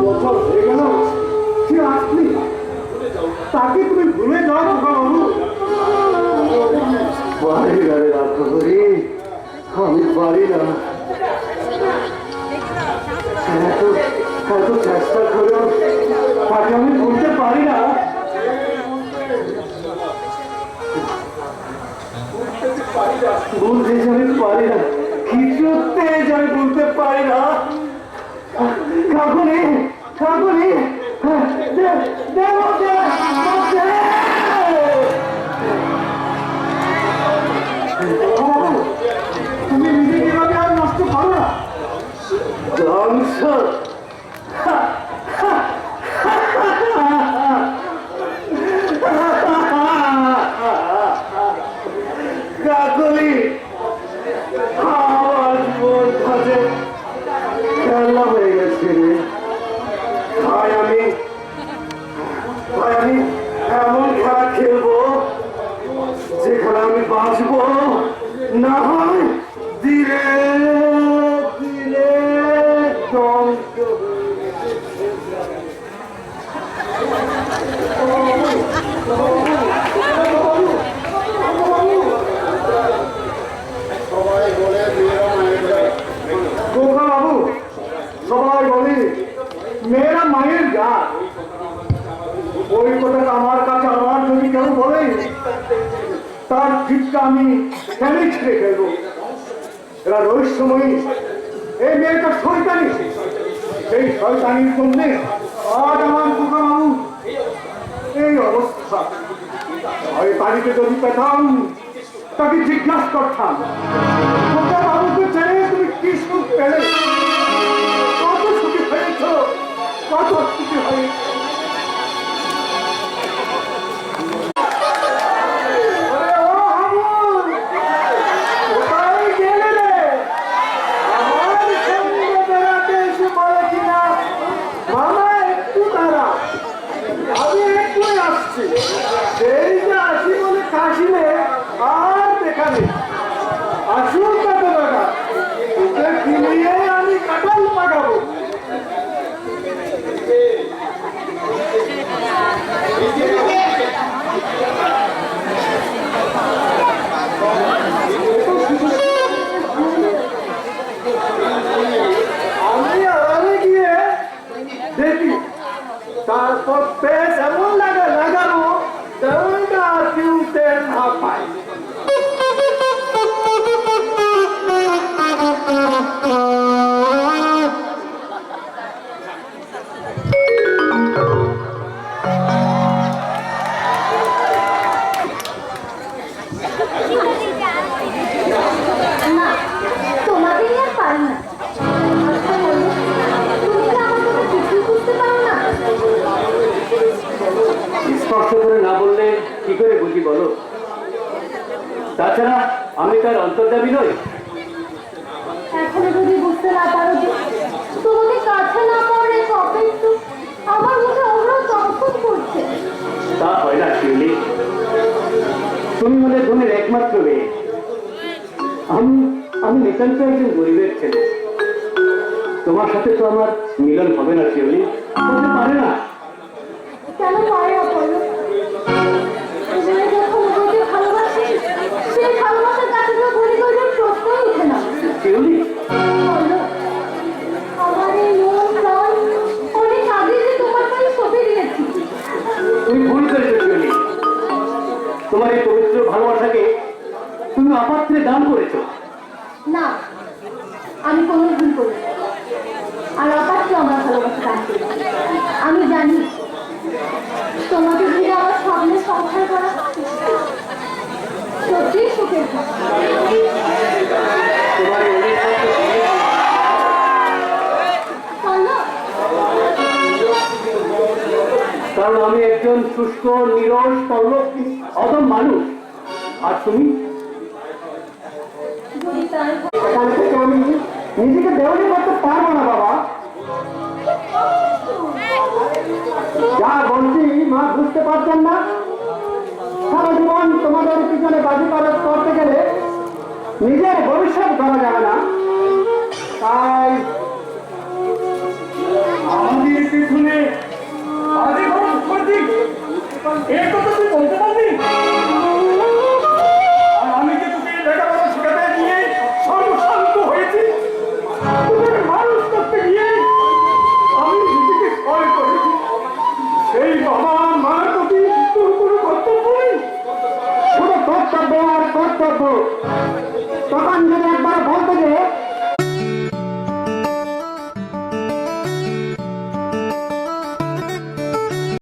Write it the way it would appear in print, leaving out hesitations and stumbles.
বছর হয়ে গেল সে আসলি, তাকে তুমি ভুলে যাও বাবু? পারি না রে রাখি, আমি পারি না। এত চেষ্টা করেও তাকে আমি ভুলতে পারি না। বলতে আমি পারি না, কিছুতে আমি বলতে পারি না। কাকুনি কাকুনি, তুমি নিজে কিভাবে আর নষ্ট করো না। কাকুনি আমার জীবন কাজে খেলা হয়ে গেছে রে। ভাই আমি এমন খেলা খেলবো যেখানে আমি বাঁচবো, না হয় ধীরে ধীরে ধ্বংস। বাবু সবাই বলি মেয়েরা মায়ের জাত, ওই কথাটা আমার কাছে আমার যদি কেউ বলে তার ঠিকটা আমি কেনই ছেড়ে ফেলবো। এরা রহস্যময়ী, এই মেয়েটা শয়তানি, সেই শয়তানির জন্যে আজ আমার খোকা বাবু এই অবস্থা। ওই বাড়িতে যদি পেতাম তাকে জিজ্ঞাসা করতাম, খোকা বাবুকে ছেড়ে তুমি কি সুখ পেলে, কত সুখী হয়েছ, কত সুখী হয়েছ। তারপর পেস এমন লাগানো যেমনটা কিনতে না পাই। তাছাড়া আমি তার অন্তর্যামী নই। এখনো যদি বুঝতে না পারো যে তোমাকে কাছে না পাওয়ার টপিক তো আমার মুখে অগ্রহ তখন করছে। তা হয় না শিউলি, তুমি হলে ধনের একমাত্র মেয়ে, আমি নিতান্ত একজন গরিবের ছেলে। তোমার সাথে তো আমার মিলন হবে না শিউলি, হতে পারে না। কেন পারে না বলো? সেই ভালোবাসার কাছে গুলি করবার প্রশ্নই উঠে না। আমার এই মন প্রাণ অনেক আগে যে তোমার কাছে সঁপে দিয়েছি। তুমি ভুল করেছো শিউলি, তোমার এই পবিত্র ভালোবাসাকে তুমি অপাত্রে দান করেছো। না, আমি কোনো ভুল করি আর অপাত্রে আমার ভালোবাসা দান করি। আমি জানি তোমাকে ঘিরে আমার স্বপ্নের সংসার করা সত্যি সুখের। কারণ আমি একজন শুষ্ক নিরস পরলোক অদম মানুষ, আর তুমি আমি নিজেকে দেওয়ানি করতে পারবো না বাবা। যা বলছি মা বুঝতে পারছেন না, সারা জীবন তোমাদের পিছনে বাজি করতে গেলে নিজের ভবিষ্যৎ করা যাবে না। তাই করবো, তখন যদি